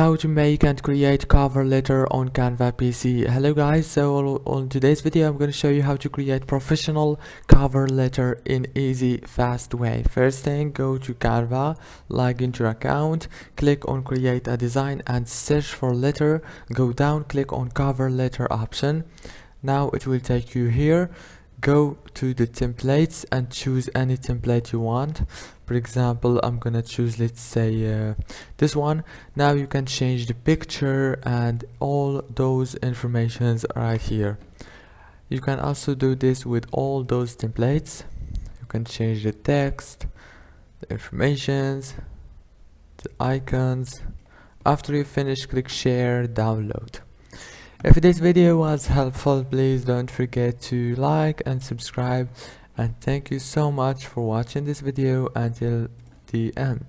How to make and create cover letter on Canva PC. Hello guys, so on today's video I'm going to show you how to create professional cover letter in easy fast way. First thing, go to Canva, log into your account, click on create a design and search for letter. Go down, click on cover letter option. Now it will take you here. Go to the templates and choose any template you want. For example, I'm gonna choose, let's say, this one. Now you can change the picture and all those informations right here. You can also do this with all those templates. You can change the text, the informations, the icons. After you finish, click share, download. If this video was helpful, please don't forget to like and subscribe, and thank you so much for watching this video until the end.